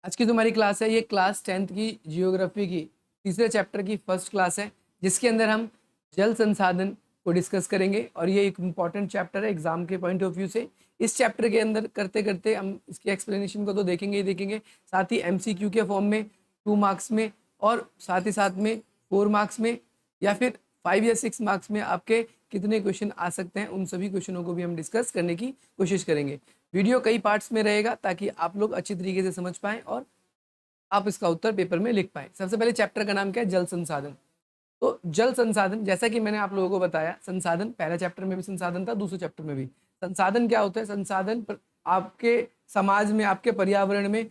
आज की जो हमारी क्लास है ये क्लास 10th की जियोग्राफी की तीसरे चैप्टर की फर्स्ट क्लास है, जिसके अंदर हम जल संसाधन को डिस्कस करेंगे। और ये एक इम्पॉर्टेंट चैप्टर है एग्जाम के पॉइंट ऑफ व्यू से। इस चैप्टर के अंदर करते करते हम इसकी एक्सप्लेनेशन को तो देखेंगे ही देखेंगे, साथ ही एमसीक्यू के फॉर्म में 2 मार्क्स में और साथ ही साथ में 4 मार्क्स में या फिर 5 या 6 मार्क्स में आपके कितने क्वेश्चन आ सकते हैं, उन सभी क्वेश्चनों को भी हम डिस्कस करने की कोशिश करेंगे। वीडियो कई पार्ट्स में रहेगा ताकि आप लोग अच्छी तरीके से समझ पाएं और आप इसका उत्तर पेपर में लिख पाएं। सबसे पहले चैप्टर का नाम क्या है? जल संसाधन। तो जल संसाधन, जैसा कि मैंने आप लोगों को बताया, संसाधन पहला चैप्टर में भी संसाधन था, दूसरे चैप्टर में भी। संसाधन क्या होता है? संसाधन आपके समाज में, आपके पर्यावरण में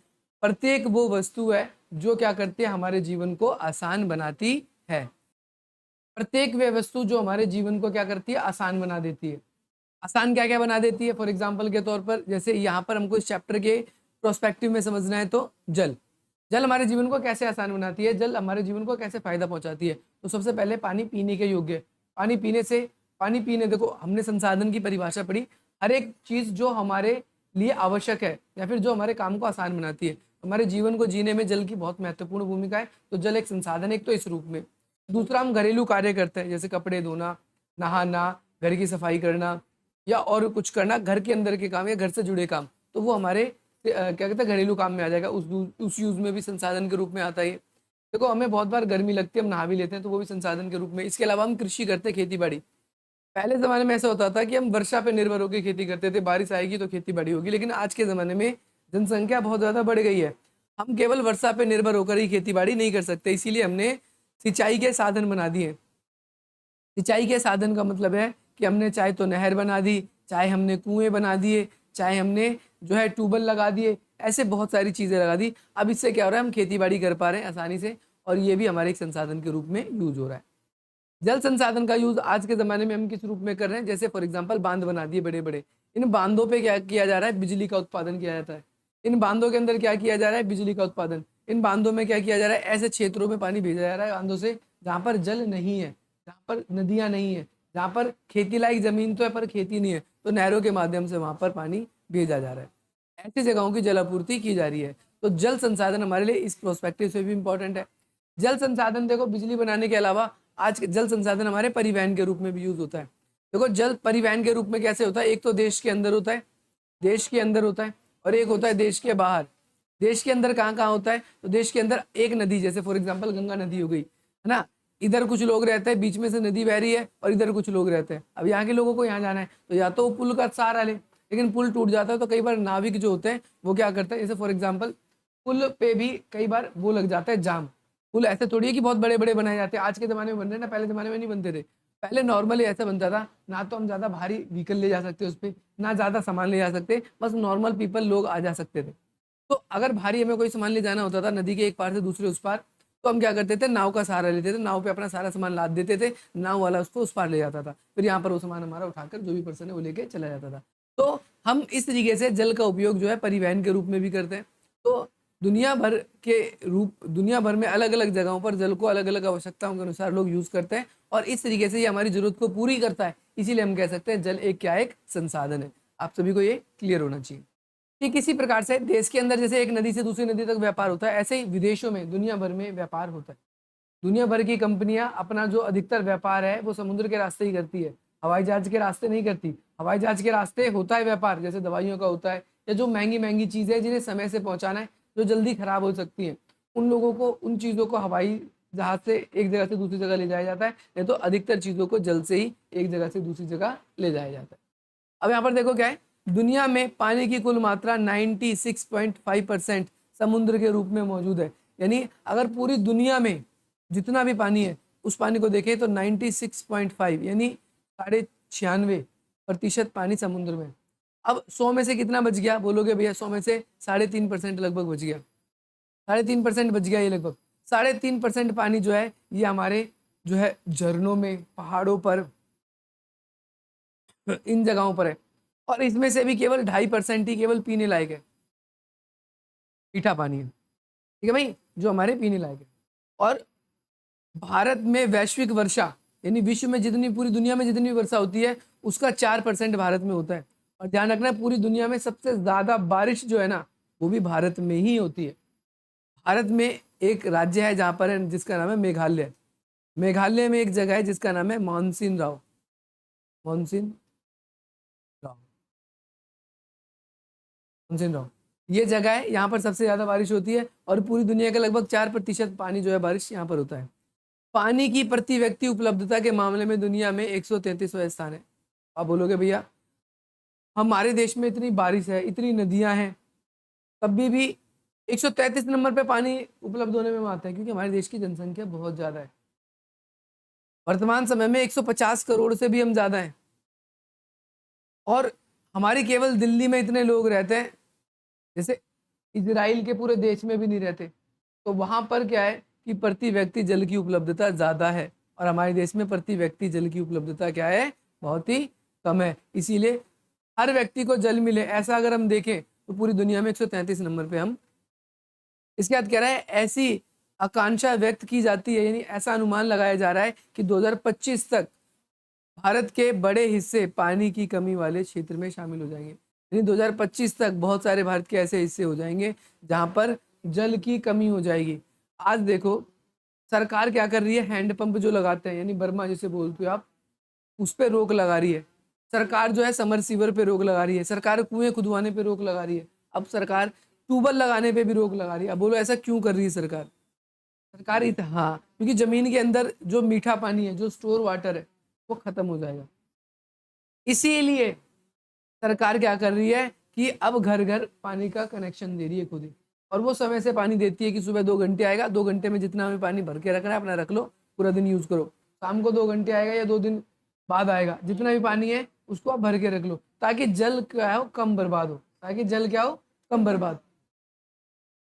प्रत्येक वो वस्तु है जो क्या करती है, हमारे जीवन को आसान बनाती है। प्रत्येक वे वस्तु जो हमारे जीवन को क्या करती है, आसान बना देती है। आसान क्या क्या बना देती है? फॉर एग्जाम्पल के तौर पर, जैसे यहाँ पर हमको इस चैप्टर के प्रोस्पेक्टिव में समझना है तो जल जल हमारे जीवन को कैसे आसान बनाती है, जल हमारे जीवन को कैसे फायदा पहुंचाती है। तो सबसे पहले पानी पीने के योग्य। पानी पीने, देखो हमने संसाधन की परिभाषा पढ़ी, हर एक चीज जो हमारे लिए आवश्यक है या फिर जो हमारे काम को आसान बनाती है। हमारे जीवन को जीने में जल की बहुत महत्वपूर्ण भूमिका है। तो जल एक संसाधन है, एक तो इस रूप में। दूसरा, हम घरेलू कार्य करते हैं, जैसे कपड़े धोना, नहाना, घर की सफाई करना या और कुछ करना, घर के अंदर के काम या घर से जुड़े काम, तो वो हमारे क्या कहते हैं, घरेलू काम में आ जाएगा। उस यूज में भी संसाधन के रूप में आता है। देखो हमें बहुत बार गर्मी लगती है, हम नहा भी लेते हैं, तो वो भी संसाधन के रूप में। इसके अलावा हम कृषि करते हैं, खेती बाड़ी। पहले ज़माने में ऐसा होता था कि हम वर्षा पे निर्भर होकर खेती करते थे, बारिश आएगी तो खेती बाड़ी होगी। लेकिन आज के ज़माने में जनसंख्या बहुत ज़्यादा बढ़ गई है, हम केवल वर्षा पे निर्भर होकर ही खेती बाड़ी नहीं कर सकते। इसीलिए हमने सिंचाई के साधन बना दिए। सिंचाई के साधन का मतलब है कि हमने चाहे तो नहर बना दी, चाहे हमने कुएं बना दिए, चाहे हमने जो है ट्यूबवेल लगा दिए, ऐसे बहुत सारी चीज़ें लगा दी। अब इससे क्या हो रहा है, हम खेती बाड़ी कर पा रहे हैं आसानी से, और ये भी हमारे एक संसाधन के रूप में यूज हो रहा है। जल संसाधन का यूज आज के ज़माने में हम किस रूप में कर रहे हैं? जैसे फॉर एग्जाम्पल बांध बना दिए बड़े बड़े, इन बांधों पे क्या किया जा रहा है? बिजली का उत्पादन किया जाता है। इन बांधों के अंदर क्या किया जा रहा है? बिजली का उत्पादन। इन बांधों में क्या किया जा रहा है? ऐसे क्षेत्रों में पानी भेजा जा रहा है बांधों से जहाँ पर जल नहीं है, जहाँ पर नदियाँ नहीं है, जहाँ पर खेती लायक जमीन तो है पर खेती नहीं है, तो नहरों के माध्यम से वहाँ पर पानी भेजा जा रहा है। ऐसी जगहों की जल आपूर्ति की जा रही है। तो जल संसाधन हमारे लिए इस प्रोस्पेक्टिव से भी इम्पोर्टेंट है। जल संसाधन, देखो बिजली बनाने के अलावा आज जल संसाधन हमारे परिवहन के रूप में भी यूज होता है। देखो जल परिवहन के रूप में कैसे होता है? एक तो देश के अंदर होता है, देश के अंदर होता है, और एक होता है देश के बाहर। देश के अंदर कहाँ कहाँ होता है? तो देश के अंदर एक नदी, जैसे फॉर एग्जाम्पल गंगा नदी हो गई, है ना, इधर कुछ लोग रहते हैं, बीच में से नदी बह रही है, और इधर कुछ लोग रहते हैं। अब यहाँ के लोगों को यहाँ जाना है तो या तो वो पुल का सहारा ले, लेकिन पुल टूट जाता है तो कई बार नाविक जो होते हैं वो क्या करते हैं, जैसे फॉर एग्जाम्पल पुल पे भी कई बार वो लग जाता है जाम। पुल ऐसे थोड़ी है कि बहुत बड़े बड़े बनाए जाते हैं, आज के ज़माने में बन रहे हैं ना, पहले ज़माने में नहीं बनते थे। पहले नॉर्मली ऐसा बनता था, ना तो हम ज़्यादा भारी व्हीकल ले जा सकते उस पर, ना ज़्यादा सामान ले जा सकते, बस नॉर्मल पीपल लोग आ जा सकते थे। तो अगर भारी हमें कोई सामान ले जाना होता था नदी के एक पार से दूसरे उस पार, तो हम क्या करते थे, नाव का सहारा लेते थे, नाव पे अपना सारा सामान लाद देते थे, नाव वाला उसको उस पार ले जाता था, फिर यहाँ पर वो सामान हमारा उठाकर जो भी पर्सन है वो लेके चला जाता था। तो हम इस तरीके से जल का उपयोग जो है परिवहन के रूप में भी करते हैं। तो दुनिया भर में अलग अलग जगहों पर जल को अलग अलग आवश्यकताओं के अनुसार लोग यूज करते हैं, और इस तरीके से ये हमारी जरूरत को पूरी करता है। इसीलिए हम कह सकते हैं जल एक क्या, एक संसाधन है। आप सभी को ये क्लियर होना चाहिए कि किसी प्रकार से देश के अंदर जैसे एक नदी से दूसरी नदी तक व्यापार होता है, ऐसे ही विदेशों में दुनिया भर में व्यापार होता है। दुनिया भर की कंपनियां अपना जो अधिकतर व्यापार है वो समुद्र के रास्ते ही करती है, हवाई जहाज के रास्ते नहीं करती। हवाई जहाज के रास्ते होता है व्यापार, जैसे दवाइयों का होता है, या जो महंगी महंगी चीज़ें जिन्हें समय से पहुंचाना है, जो जल्दी खराब हो सकती हैं, उन लोगों को, उन चीज़ों को हवाई जहाज से एक जगह से दूसरी जगह ले जाया जाता है, नहीं तो अधिकतर चीज़ों को जल से ही एक जगह से दूसरी जगह ले जाया जाता है। अब यहाँ पर देखो क्या है, दुनिया में पानी की कुल मात्रा 96.5% समुद्र के रूप में मौजूद है। यानी अगर पूरी दुनिया में जितना भी पानी है उस पानी को देखें तो 96.5 यानी 96.5% पानी समुद्र में। अब 100 में से कितना बच गया बोलोगे भैया? 100 में से 3.5% लगभग बच गया, 3.5% बच गया। ये लगभग 3.5% पानी जो है ये हमारे जो है झरनों में, पहाड़ों पर, इन जगहों पर है। और इसमें से भी केवल 2.5% ही केवल पीने लायक है, मीठा पानी है। ठीक है भाई, जो हमारे पीने लायक है। और भारत में वैश्विक वर्षा, यानी विश्व में जितनी, पूरी दुनिया में जितनी वर्षा होती है उसका 4% भारत में होता है। और ध्यान रखना है, पूरी दुनिया में सबसे ज्यादा बारिश जो है ना वो भी भारत में ही होती है। भारत में एक राज्य है जहाँ पर है, जिसका नाम है मेघालय। मेघालय में एक जगह है जिसका नाम है मानसिन राव। मानसिन राव, मानसिन राव, ये जगह है। यहाँ पर सबसे ज्यादा बारिश होती है और पूरी दुनिया का लगभग 4% पानी जो है बारिश यहाँ पर होता है। पानी की प्रति व्यक्ति उपलब्धता के मामले में दुनिया में 133वां स्थान है। आप बोलोगे भैया हमारे देश में इतनी बारिश है, इतनी नदियां हैं, तभी भी 133 नंबर पे पानी उपलब्ध होने में आता है, क्योंकि हमारे देश की जनसंख्या बहुत ज्यादा है। वर्तमान समय में 150 करोड़ से भी हम ज्यादा हैं, और हमारी केवल दिल्ली में इतने लोग रहते हैं, जैसे इजराइल के पूरे देश में भी नहीं रहते। तो वहां पर क्या है कि प्रति व्यक्ति जल की उपलब्धता ज्यादा है, और हमारे देश में प्रति व्यक्ति जल की उपलब्धता क्या है, बहुत ही कम है। इसीलिए हर व्यक्ति को जल मिले, ऐसा अगर हम देखें तो पूरी दुनिया में 133 नंबर पे हम। इसके बाद कह रहा है ऐसी आकांक्षा व्यक्त की जाती है, यानी ऐसा अनुमान लगाया जा रहा है कि 2025 तक भारत के बड़े हिस्से पानी की कमी वाले क्षेत्र में शामिल हो जाएंगे। यानी 2025 तक बहुत सारे भारत के ऐसे हिस्से हो जाएंगे जहां पर जल की कमी हो जाएगी। आज देखो सरकार क्या कर रही है, हैंडपंप जो लगाते हैं, यानी बर्मा जिसे बोलते हो आप, उस पर रोक लगा रही है। सरकार जो है समरसीवर पे रोक लगा रही है, सरकार कुएं खुदवाने पे रोक लगा रही है, अब सरकार ट्यूबवेल लगाने पे भी रोक लगा रही है। अब बोलो ऐसा क्यों कर रही है सरकार? सरकार हाँ, क्योंकि जमीन के अंदर जो मीठा पानी है, जो स्टोर वाटर है, वो खत्म हो जाएगा। इसीलिए सरकार क्या कर रही है कि अब घर घर पानी का कनेक्शन दे रही है खुद ही, और वो समय से पानी देती है कि सुबह 2 घंटे आएगा, 2 घंटे में जितना हमें पानी भर के रखना है अपना रख लो, पूरा दिन यूज करो। शाम को 2 घंटे आएगा या 2 दिन बाद आएगा, जितना भी पानी है उसको आप भर के रख लो, ताकि जल क्या हो कम बर्बाद हो, ताकि जल क्या हो कम बर्बाद।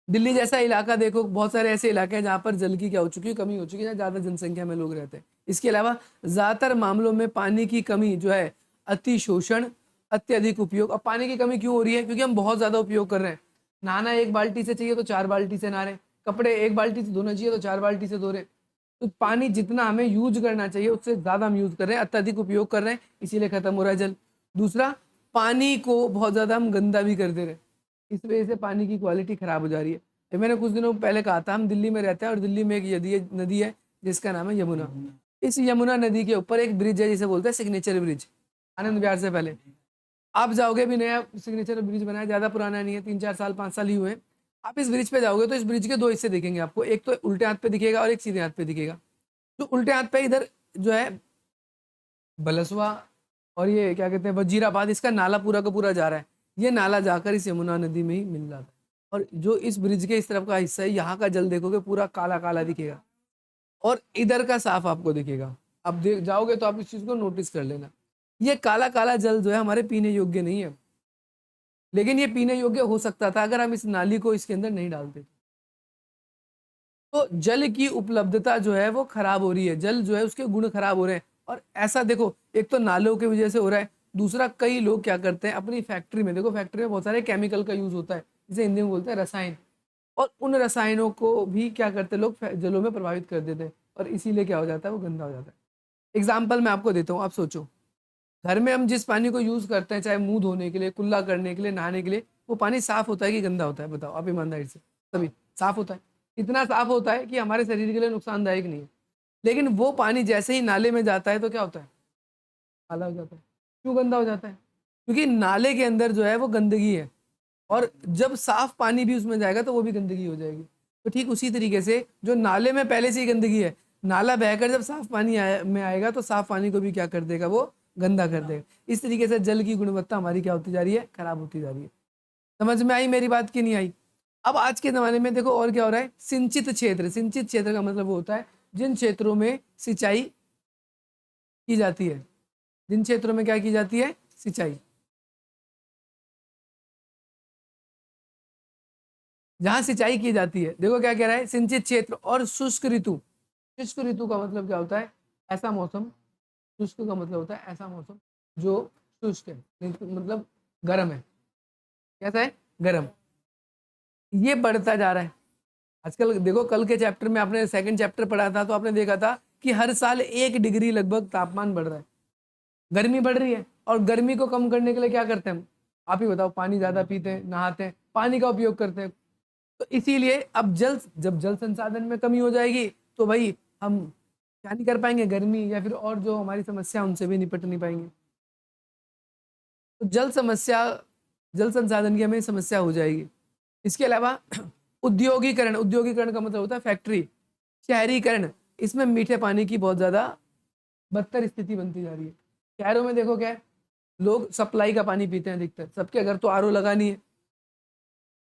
दिल्ली जैसा इलाका देखो, बहुत सारे ऐसे इलाके हैं जहाँ पर जल की क्या हो चुकी है, कमी हो चुकी है, ज्यादा जनसंख्या में लोग रहते हैं। इसके अलावा ज्यादातर मामलों में पानी की कमी जो है अति शोषण, अत्यधिक उपयोग। अब पानी की कमी क्यों हो रही है? क्योंकि हम बहुत ज्यादा उपयोग कर रहे हैं। नहाना 1 बाल्टी से चाहिए तो 4 बाल्टी से नहा रहे, कपड़े 1 बाल्टी से धोना चाहिए तो 4 बाल्टी से धो रहे। तो पानी जितना हमें यूज करना चाहिए उससे ज्यादा हम यूज कर रहे हैं, अत्यधिक उपयोग कर रहे हैं, इसीलिए खत्म हो रहा है जल। दूसरा, पानी को बहुत ज्यादा हम गंदा भी कर दे रहे हैं, इस वजह से पानी की क्वालिटी खराब हो जा रही है। तो मैंने कुछ दिनों पहले कहा था, हम दिल्ली में रहते हैं और दिल्ली में एक नदी है जिसका नाम है यमुना। इस यमुना नदी के ऊपर एक ब्रिज है जिसे बोलते हैं सिग्नेचर ब्रिज, आनंद विहार से पहले। आप जाओगे भी, नया सिग्नेचर ब्रिज बना है, ज्यादा पुराना नहीं है, 3-4 साल 5 साल ही हुए हैं। आप इस ब्रिज पे जाओगे तो इस ब्रिज के 2 हिस्से दिखेंगे आपको, एक तो उल्टे हाथ पे दिखेगा और एक सीधे हाथ पे दिखेगा। जो उल्टे हाथ पे इधर जो है बलसवा और ये क्या कहते हैं वजीराबाद, इसका नाला पूरा का पूरा जा रहा है, ये नाला जाकर इस यमुना नदी में ही मिल जाता है। और जो इस ब्रिज के इस तरफ का हिस्सा है, यहाँ का जल देखोगे पूरा काला काला दिखेगा, और इधर का साफ आपको दिखेगा। आप देख जाओगे तो आप इस चीज को नोटिस कर लेना। ये काला काला जल जो है हमारे पीने योग्य नहीं है, लेकिन ये पीने योग्य हो सकता था अगर हम इस नाली को इसके अंदर नहीं डालते। तो जल की उपलब्धता जो है वो खराब हो रही है, जल जो है उसके गुण खराब हो रहे हैं। और ऐसा देखो, एक तो नालों की वजह से हो रहा है, दूसरा कई लोग क्या करते हैं अपनी फैक्ट्री में, देखो फैक्ट्री में बहुत सारे केमिकल का यूज होता है, जिसे हिंदी में बोलते हैं रसायन, और उन रसायनों को भी क्या करते हैं लोग जलों में प्रभावित कर देते हैं, और इसीलिए क्या हो जाता है वो गंदा हो जाता है। एग्जाम्पल मैं आपको देता हूँ, आप सोचो घर में हम जिस पानी को यूज करते हैं, चाहे मुंह धोने के लिए, कुल्ला करने के लिए, नहाने के लिए, वो पानी साफ होता है कि गंदा होता है? बताओ आप ईमानदारी से। तभी साफ होता है, इतना साफ होता है कि हमारे शरीर के लिए नुकसानदायक नहीं है। लेकिन वो पानी जैसे ही नाले में जाता है तो क्या होता है? काला हो जाता है। क्यों गंदा हो जाता है? क्योंकि नाले के अंदर जो है वो गंदगी है, और जब साफ पानी भी उसमें जाएगा तो वो भी गंदगी हो जाएगी। तो ठीक उसी तरीके से जो नाले में पहले से ही गंदगी है, नाला बहकर जब साफ पानी में आएगा तो साफ पानी को भी क्या कर देगा, वो गंदा कर देगा। इस तरीके से जल की गुणवत्ता हमारी क्या होती जा रही है, खराब होती जा रही है। समझ में आई मेरी बात की नहीं आई? अब आज के जमाने में देखो और क्या हो रहा है, सिंचित क्षेत्र। सिंचित क्षेत्र का मतलब वो होता है जिन क्षेत्रों में सिंचाई की जाती है, जिन क्षेत्रों में क्या की जाती है, सिंचाई, जहां सिंचाई की जाती है। देखो क्या कह रहा है, सिंचित क्षेत्र और शुष्क ऋतु। शुष्क ऋतु का मतलब क्या होता है, ऐसा मौसम। शुष्क का मतलब होता है ऐसा मौसम जो शुष्क है, मतलब गर्म है। कैसा है, गर्म। ये बढ़ता जा रहा है आजकल। देखो कल के चैप्टर में आपने सेकंड चैप्टर पढ़ा था तो आपने देखा था कि हर साल 1 डिग्री लगभग तापमान बढ़ रहा है, गर्मी बढ़ रही है। और गर्मी को कम करने के लिए क्या करते हैं हम? आप ही बताओ, पानी ज्यादा पीते हैं, नहाते हैं, पानी का उपयोग करते हैं, तो इसीलिए अब जब जल संसाधन में कमी हो जाएगी तो भाई हम क्या नहीं कर पाएंगे, गर्मी या फिर और जो हमारी समस्या उनसे भी निपट नहीं पाएंगे। तो जल संसाधन की हमें समस्या हो जाएगी। इसके अलावा उद्योगीकरण का मतलब होता है फैक्ट्री, शहरीकरण, इसमें मीठे पानी की बहुत ज्यादा बदतर स्थिति बनती जा रही है। शहरों में देखो क्या है, लोग सप्लाई का पानी पीते हैं अधिकतर, सबके घर तो आरओ लगा नहीं है,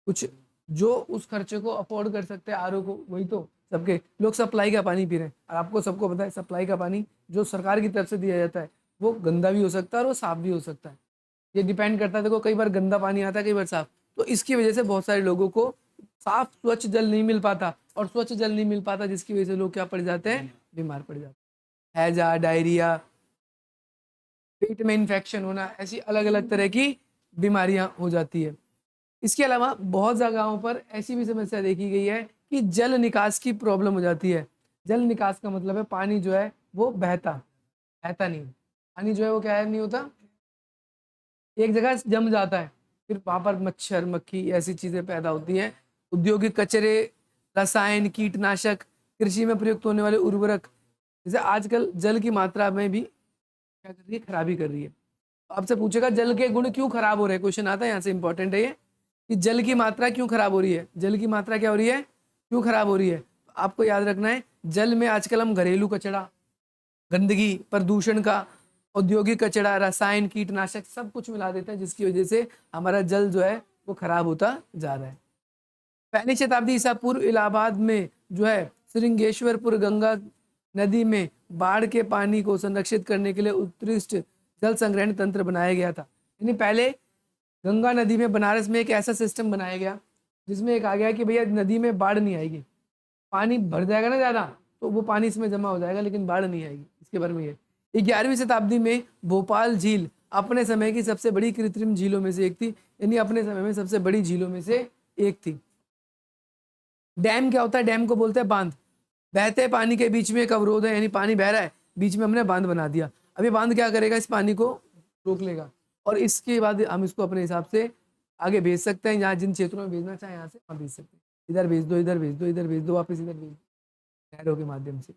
कुछ जो उस खर्चे को अफोर्ड कर सकते हैं आरओ को, वही तो सबके लोग सप्लाई का पानी पी रहे हैं। और आपको सबको पता है सप्लाई का पानी जो सरकार की तरफ से दिया जाता है वो गंदा भी हो सकता है और वो साफ भी हो सकता है, ये डिपेंड करता है। देखो कई बार गंदा पानी आता है, कई बार साफ, तो इसकी वजह से बहुत सारे लोगों को साफ स्वच्छ जल नहीं मिल पाता, और स्वच्छ जल नहीं मिल पाता जिसकी वजह से लोग क्या पड़ जाते हैं, बीमार पड़ जाते हैं, हैजा, डायरिया, पेट में इन्फेक्शन होना, ऐसी अलग अलग तरह की बीमारियां हो जाती है। इसके अलावा बहुत जगहों पर ऐसी भी समस्या देखी गई है कि जल निकास की प्रॉब्लम हो जाती है। जल निकास का मतलब है पानी जो है वो बहता बहता नहीं, पानी जो है वो क्या है, नहीं होता, एक जगह जम जाता है, फिर वहां पर मच्छर मक्खी ऐसी चीजें पैदा होती हैं। औद्योगिक कचरे, रसायन, कीटनाशक, कृषि में प्रयुक्त होने वाले उर्वरक, जैसे आजकल जल की मात्रा में भी क्या कर रही है, खराबी कर रही है। तो आपसे पूछेगा जल के गुण क्यों खराब हो रहे हैं, क्वेश्चन आता है यहाँ से, इंपॉर्टेंट है ये कि जल की मात्रा क्यों खराब हो रही है, जल की मात्रा क्या हो रही है, क्यों खराब हो रही है। तो आपको याद रखना है, जल में आजकल हम घरेलू कचरा, गंदगी, प्रदूषण का, औद्योगिक कचरा, रसायन, कीटनाशक सब कुछ मिला देते हैं, जिसकी वजह से हमारा जल जो है वो खराब होता जा रहा है। पहली शताब्दी ईसा पूर्व इलाहाबाद में जो है श्रृंगेश्वरपुर गंगा नदी में बाढ़ के पानी को संरक्षित करने के लिए उत्कृष्ट जल संग्रहण तंत्र बनाया गया था। यानी पहले गंगा नदी में बनारस में एक ऐसा सिस्टम बनाया गया जिसमें एक आ गया कि भैया नदी में बाढ़ नहीं आएगी, पानी भर जाएगा ना ज़्यादा तो वो पानी इसमें जमा हो जाएगा लेकिन बाढ़ नहीं आएगी, इसके बारे में ये 11वीं शताब्दी में भोपाल झील अपने समय की सबसे बड़ी कृत्रिम झीलों में से एक थी, यानी अपने समय में सबसे बड़ी झीलों में से एक थी। डैम क्या होता है, डैम को बोलते हैं बांध, बहते पानी के बीच में एक अवरोध है, यानी पानी बह रहा है, बीच में हमने बांध बना दिया, अब ये बांध क्या करेगा, इस पानी को रोक लेगा और इसके बाद हम इसको अपने हिसाब से आगे भेज सकते हैं, यहाँ जिन क्षेत्रों में भेजना चाहे यहाँ से वहाँ भेज सकते हैं, इधर भेज दो, इधर भेज दो, इधर भेज दो, वापस इधर भेज दो, नहरों के माध्यम से।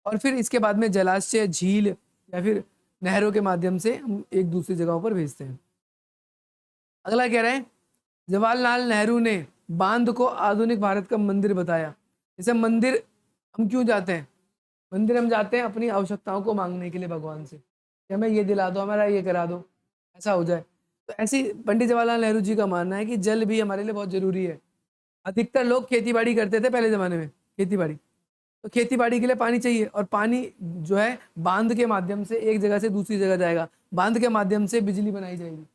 और फिर इसके बाद में जलाशय, झील या फिर नहरों के माध्यम से हम एक दूसरी जगहों पर भेजते हैं। अगला कह रहे हैं, जवाहरलाल नेहरू ने बांध को आधुनिक भारत का मंदिर बताया। जैसे मंदिर हम क्यों जाते हैं, मंदिर हम जाते हैं अपनी आवश्यकताओं को मांगने के लिए भगवान से कि हमें ये दिला दो, हमारा ये करा दो, ऐसा हो जाए। तो ऐसी पंडित जवाहरलाल नेहरू जी का मानना है कि जल भी हमारे लिए बहुत जरूरी है। अधिकतर लोग खेती बाड़ी करते थे पहले ज़माने में, खेती बाड़ी, तो खेती बाड़ी के लिए पानी चाहिए और पानी जो है बांध के माध्यम से एक जगह से दूसरी जगह जाएगा, बांध के माध्यम से बिजली बनाई जाएगी,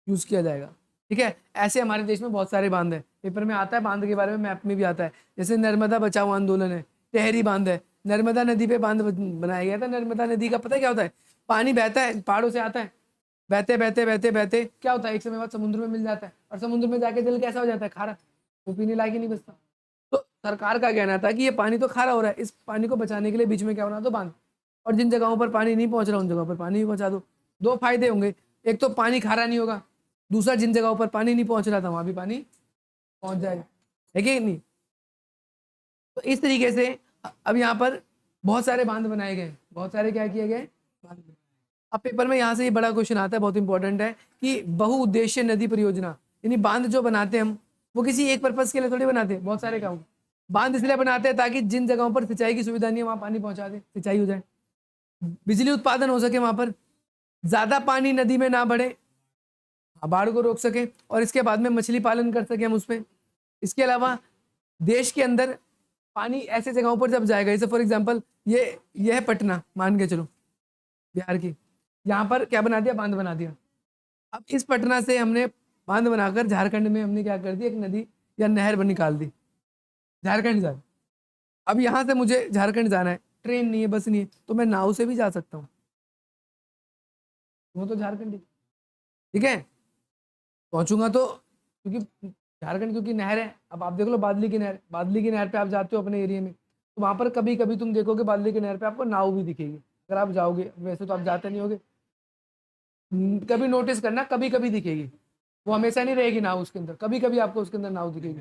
यूज़ किया जाएगा। ठीक है, ऐसे हमारे देश में बहुत सारे बांध है, पेपर में आता है बांध के बारे में, मैप में भी आता है। जैसे नर्मदा बचाओ आंदोलन है, टेहरी बांध है, नर्मदा नदी पे बांध बनाया गया था। नर्मदा नदी का पता है क्या होता है, पानी बहता है, पहाड़ों से आता है, बहते बहते बहते बहते क्या होता है, एक समय बाद समुद्र में मिल जाता है और समुद्र में जाके जल कैसा हो जाता है, खारा, वो पीने लायक ही नहीं बचता। तो सरकार का कहना था कि ये पानी तो खारा हो रहा है, इस पानी को बचाने के लिए बीच में क्या बना दो, बांध, और जिन जगहों पर पानी नहीं पहुंच रहा उन जगहों पर पानी भी पहुंचा दो। दो फायदे होंगे, एक तो पानी खारा नहीं होगा, दूसरा जिन जगहों पर पानी नहीं पहुंच रहा था वहां भी पानी पहुंच जाएगा, है कि नहीं। तो इस तरीके से अब यहाँ पर बहुत सारे बांध बनाए गए, बहुत सारे क्या किए गए, बांध बनाए। अब पेपर में यहाँ से ये बड़ा क्वेश्चन आता है, बहुत इंपॉर्टेंट है कि बहुउद्देश्य नदी परियोजना, यानी बांध जो बनाते हैं हम वो किसी एक पर्पज के लिए थोड़ी बनाते हैं, बहुत सारे काम बांध इसलिए बनाते हैं ताकि जिन जगहों पर सिंचाई की सुविधा नहीं है वहां पानी पहुंचा दे, सिंचाई हो जाए, बिजली उत्पादन हो सके वहां पर, ज्यादा पानी नदी में ना बढ़े, बाढ़ को रोक सके, और इसके बाद में मछली पालन कर सके हम उसमें। इसके अलावा देश के अंदर पानी ऐसे जगहों पर जब जाएगा, जैसे फॉर एग्जांपल ये है पटना, मान के चलो बिहार की, यहाँ पर क्या बना दिया, बांध बना दिया। अब इस पटना से हमने बांध बनाकर झारखंड में हमने क्या कर दी, एक नदी या नहर बन निकाल दी, झारखंड जा, अब यहाँ से मुझे झारखंड जाना है, ट्रेन नहीं है, बस नहीं है, तो मैं नाव से भी जा सकता हूँ, वो तो झारखंड, ठीक है, पहुंचूंगा तो, क्योंकि झारखंड क्योंकि नहर है। अब आप देख लो बादली की नहर, बादली की नहर पे आप जाते हो अपने एरिया में, तो वहां पर कभी कभी तुम देखोगे बादली की नहर पे आपको नाव भी दिखेगी, अगर आप जाओगे, वैसे तो आप जाते नहीं होगे, कभी नोटिस करना, कभी कभी दिखेगी, वो हमेशा नहीं रहेगी नाव उसके अंदर, कभी कभी आपको उसके अंदर नाव दिखेगी।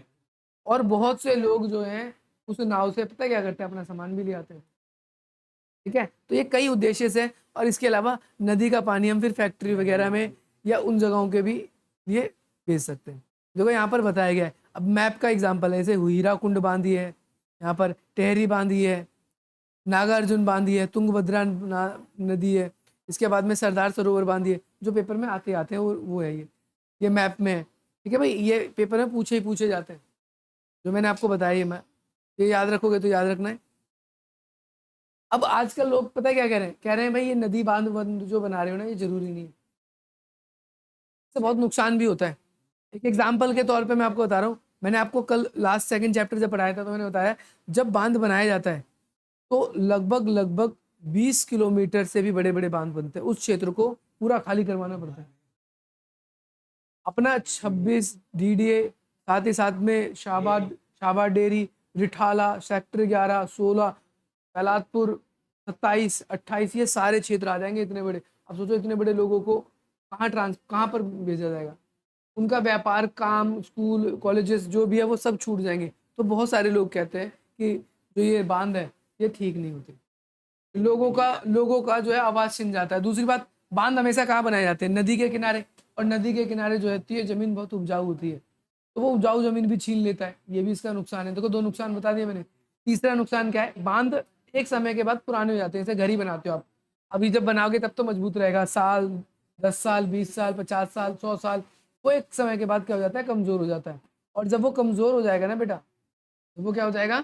और बहुत से लोग जो हैं उस नाव से पता है क्या करते हैं, अपना सामान भी ले आते हैं। ठीक है, तो ये कई उद्देश्य से, और इसके अलावा नदी का पानी हम फिर फैक्ट्री वगैरह में या उन जगहों के भी लिए भेज सकते हैं। देखो यहाँ पर बताया गया है, अब मैप का एग्जाम्पल है, जैसे हीरा कुंड बांधी है, यहाँ पर टेहरी बांधी है, नागार्जुन बांधी है, तुंगभद्रा नदी है, इसके बाद में सरदार सरोवर बांधी है, जो पेपर में आते आते हैं वो है ये मैप में है। ठीक है भाई, ये पेपर में पूछे ही पूछे जाते हैं, जो मैंने आपको बताया ये मैं, ये याद रखोगे तो याद रखना है। अब आजकल लोग पता है क्या कह रहे हैं भाई ये नदी बांध बंद जो बना रहे हो ना, ये जरूरी नहीं है, इससे बहुत नुकसान भी होता है। एक एग्जाम्पल के तौर पे मैं आपको बता रहा हूँ, मैंने आपको कल लास्ट सेकंड चैप्टर जब पढ़ाया था तो मैंने बताया, जब बांध बनाया जाता है तो लगभग लगभग 20 किलोमीटर से भी बड़े बड़े बांध बनते हैं, उस क्षेत्र को पूरा खाली करवाना पड़ता है। अपना 26 डीडीए, साथ ही साथ में शाहबाद डेरी, रिठाला, सेक्टर 11, 16, पलातपुर, 27, 28, ये सारे क्षेत्र आ जाएंगे इतने बड़े। अब सोचो इतने बड़े लोगों को कहाँ पर भेजा जाएगा, उनका व्यापार, काम, स्कूल, कॉलेजेस जो भी है वो सब छूट जाएंगे। तो बहुत सारे लोग कहते हैं कि जो ये बांध है ये ठीक नहीं होती, लोगों का जो है आवाज छिन जाता है। दूसरी बात, बांध हमेशा कहाँ बनाए जाते हैं, नदी के किनारे, और नदी के किनारे जो होती है जमीन बहुत उपजाऊ होती है, तो वो उपजाऊ जमीन भी छीन लेता है, ये भी इसका नुकसान है। देखो दो नुकसान बता दिए मैंने। तीसरा नुकसान क्या है, बांध एक समय के बाद पुराने हो जाते हैं, जैसे घर ही बनाते हो आप, अभी जब बनाओगे तब तो मजबूत रहेगा, साल, 10 साल, 20 साल, 50 साल, 100 साल, वो एक समय के बाद क्या हो जाता है, कमजोर हो जाता है। और जब वो कमजोर हो जाएगा ना बेटा, जब वो क्या हो जाएगा,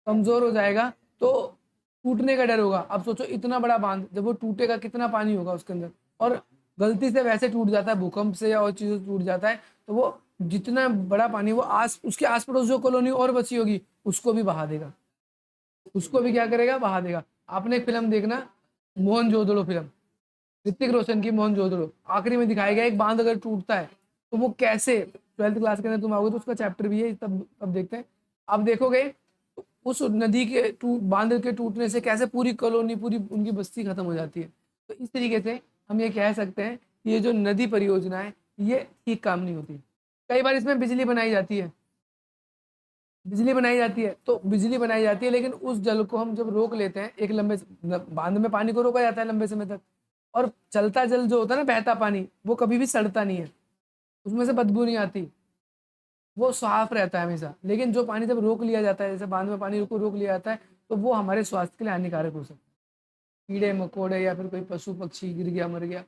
कमजोर हो जाएगा, तो टूटने का डर होगा। अब सोचो इतना बड़ा बांध जब वो टूटेगा, कितना पानी होगा उसके अंदर, और गलती से वैसे टूट जाता है, भूकंप से या और चीजों से टूट जाता है, तो वो जितना बड़ा पानी, वो उसके आस पड़ोस जो कॉलोनी और बची होगी उसको भी बहा देगा, उसको भी क्या करेगा, बहा देगा। आपने एक फिल्म देखना, मोहनजोदड़ो फिल्म, ऋतिक रोशन की मोहनजोदड़ो, आखिरी में दिखाया गया एक बांध अगर टूटता है तो वो कैसे, 12th क्लास के अंदर तुम आओगे तो उसका चैप्टर भी है, तब देखते हैं। आप देखोगे तो उस नदी के बांध के टूटने से कैसे पूरी कॉलोनी, पूरी उनकी बस्ती खत्म हो जाती है। तो इस तरीके से हम ये कह सकते हैं कि ये जो नदी परियोजना है ये ठीक काम नहीं होती। कई बार इसमें बिजली बनाई जाती है, तो बिजली बनाई जाती है, लेकिन उस जल को हम जब रोक लेते हैं, एक लंबे बांध में पानी को रोका जाता है लंबे समय तक, और चलता जल जो होता है ना, बहता पानी, वो कभी भी सड़ता नहीं है, उसमें से बदबू नहीं आती, वो साफ रहता है हमेशा। लेकिन जो पानी जब रोक लिया जाता है, जैसे बांध में पानी को रोक लिया जाता है, तो वो हमारे स्वास्थ्य के लिए हानिकारक हो सकता है। कीड़े मकोड़े या फिर कोई पशु पक्षी गिर गया, मर गया,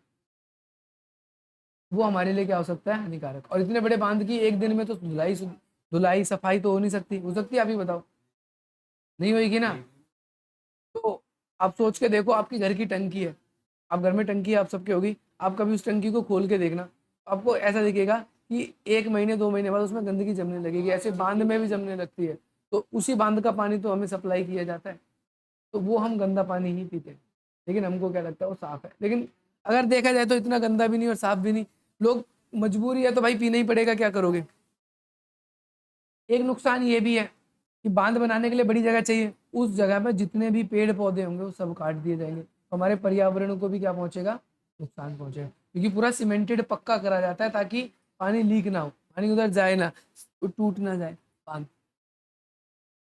वो हमारे लिए क्या हो सकता है, हानिकारक। और इतने बड़े बांध की एक दिन में तो धुलाई सफाई तो हो सकती है, आप ही बताओ, नहीं होगी ना। तो आप सोच के देखो, आपकी घर की टंकी है, आप घर में टंकी आप सबके होगी, आप कभी उस टंकी को खोल के देखना, आपको ऐसा दिखेगा कि 1 महीने 2 महीने बाद उसमें गंदगी जमने लगेगी, ऐसे बांध में भी जमने लगती है। तो उसी बांध का पानी तो हमें सप्लाई किया जाता है, तो वो हम गंदा पानी ही पीते हैं, लेकिन हमको क्या लगता है वो साफ है। लेकिन अगर देखा जाए तो इतना गंदा भी नहीं और साफ भी नहीं, लोग, मजबूरी है तो भाई पीना ही पड़ेगा, क्या करोगे। एक नुकसान ये भी है कि बांध बनाने के लिए बड़ी जगह चाहिए, उस जगह में जितने भी पेड़ पौधे होंगे वो सब काट दिए जाएंगे, तो हमारे पर्यावरण को भी क्या पहुंचेगा, नुकसान पहुंचेगा, क्योंकि पूरा सीमेंटेड पक्का करा जाता है ताकि पानी लीक ना हो, पानी उधर जाए ना, टूट ना जाए बांध।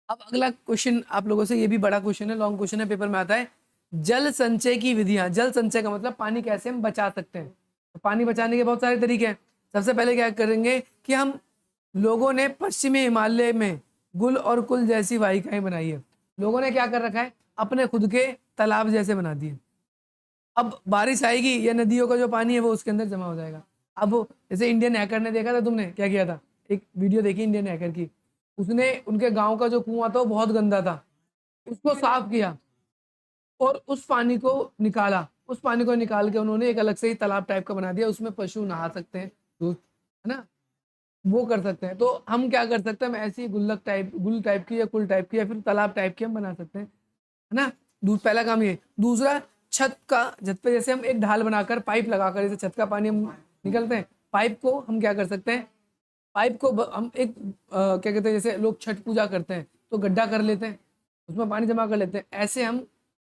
अब अगला क्वेश्चन आप लोगों से, ये भी बड़ा क्वेश्चन है, लॉन्ग क्वेश्चन है, पेपर में आता है, जल संचय की विधियां। जल संचय का मतलब पानी कैसे हम बचा सकते हैं, तो पानी बचाने के बहुत सारे तरीके हैं। सबसे पहले क्या करेंगे कि हम लोगों ने पश्चिमी हिमालय में गुल और कुल जैसी वाहिकाएं बनाई है, लोगों ने क्या कर रखा है, अपने खुद के तालाब जैसे बना दिए। अब बारिश आएगी या नदियों का जो पानी है वो उसके अंदर जमा हो जाएगा। अब जैसे इंडियन हैकर ने देखा था, तुमने क्या किया था, एक वीडियो देखी इंडियन हैकर की, उसने उनके गांव का जो कुआं था वो बहुत गंदा था, उसको साफ किया और उस पानी को निकाला, उस पानी को निकाल के उन्होंने एक अलग से ही तालाब टाइप का बना दिया, उसमें पशु नहा सकते हैं, दूध, है ना, वो कर सकते हैं। तो हम क्या कर सकते हैं, हम ऐसी गुल टाइप की या कुल टाइप की या फिर तालाब टाइप की हम बना सकते हैं, है ना। पहला काम ये। दूसरा, छत पे जैसे हम एक ढाल बनाकर पाइप लगाकर, जैसे छत का पानी हम निकलते हैं, पाइप को हम क्या कर सकते हैं, पाइप को हम एक क्या कहते हैं, जैसे लोग छठ पूजा करते हैं तो गड्ढा कर लेते हैं, उसमें पानी जमा कर लेते हैं, ऐसे हम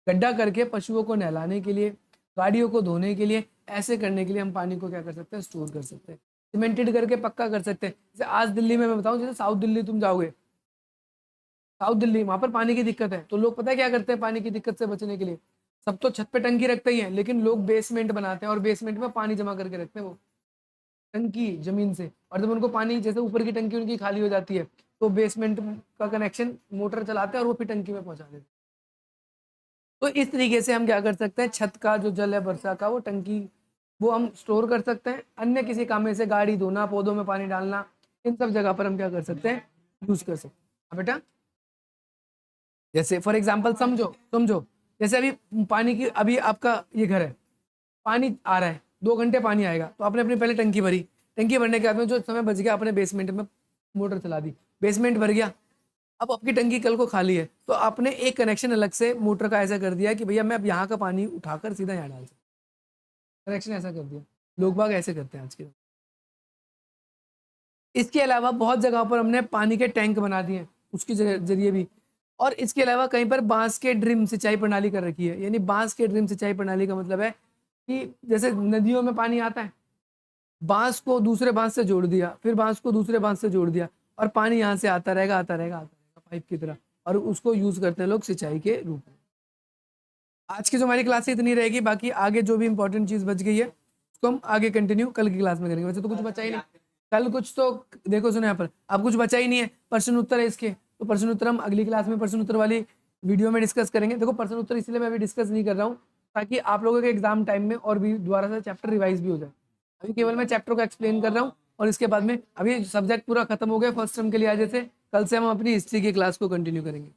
गड्ढा करके पशुओं को नहलाने के लिए, गाड़ियों को धोने के लिए, ऐसे करने के लिए हम पानी को क्या कर सकते हैं, स्टोर कर सकते हैं। सीमेंटेड करके पक्का कर सकते हैं। जैसे आज दिल्ली में मैं बताऊं, जैसे साउथ दिल्ली तुम जाओगे, साउथ दिल्ली वहां पर पानी की दिक्कत है, तो लोग पता है क्या करते हैं पानी की दिक्कत से बचने के लिए? सब तो छत पे टंकी रखते ही हैं, लेकिन लोग बेसमेंट बनाते हैं और बेसमेंट में पानी जमा करके रखते हैं, वो टंकी जमीन से। और जब उनको पानी, जैसे ऊपर की टंकी उनकी खाली हो जाती है, तो बेसमेंट का कनेक्शन मोटर चलाते हैं और वो फिर टंकी में पहुंचा देते हैं। तो इस तरीके से हम क्या कर सकते हैं, छत का जो जल है वर्षा का, वो टंकी, वो हम स्टोर कर सकते हैं। अन्य किसी काम में, से गाड़ी धोना, पौधों में पानी डालना, इन सब जगह पर हम क्या कर सकते हैं, यूज कर सकते हैं। हाँ बेटा, जैसे फॉर एग्जाम्पल समझो समझो, जैसे अभी पानी की, अभी आपका ये घर है, पानी आ रहा है, 2 घंटे पानी आएगा, तो आपने अपनी पहले टंकी भरी, टंकी भरने के बाद में जो समय बच गया, अपने बेसमेंट में मोटर चला दी, बेसमेंट भर गया। अब आपकी टंकी कल को खाली है, तो आपने एक कनेक्शन अलग से मोटर का ऐसा कर दिया कि भैया मैं अब यहाँ का पानी उठाकर सीधा यहाँ डाल सकता, कनेक्शन ऐसा कर दिया। लोग बाग ऐसे करते हैं आज के। इसके अलावा बहुत जगह पर हमने पानी के टैंक बना दिए हैं, उसके जरिए भी। और इसके अलावा कहीं पर बांस के ड्रिम सिंचाई प्रणाली कर रखी है। यानी बांस के ड्रिम सिंचाई प्रणाली का मतलब है कि जैसे नदियों में पानी आता है, बांस को दूसरे बांस से जोड़ दिया, फिर बांस को दूसरे बांस से जोड़ दिया, और पानी यहाँ से आता रहेगा आता रहेगा आता रहेगा पाइप की तरह, और उसको यूज करते हैं लोग सिंचाई के रूप में। आज की जो हमारी क्लास है इतनी रहेगी, बाकी आगे जो भी इंपॉर्टेंट चीज बच गई है उसको हम आगे कंटिन्यू कल की क्लास में करेंगे। वैसे तो कुछ बचा ही नहीं कल, कुछ तो देखो सुनो यहाँ पर, अब कुछ बचा ही नहीं है, प्रश्न उत्तर है इसके, तो प्रश्न उत्तर हम अगली क्लास में प्रश्न उत्तर वाली वीडियो में डिस्कस करेंगे। देखो प्रश्न उत्तर इसलिए मैं अभी डिस्कस नहीं कर रहा हूँ ताकि आप लोगों के एग्जाम टाइम में और भी दोबारा से चैप्टर रिवाइज भी हो जाए। अभी केवल मैं चैप्टर को एक्सप्लेन कर रहा हूँ, और इसके बाद में अभी सब्जेक्ट पूरा खत्म हो गया फर्स्ट टर्म के लिए आज से, कल से हम अपनी हिस्ट्री की क्लास को कंटिन्यू करेंगे।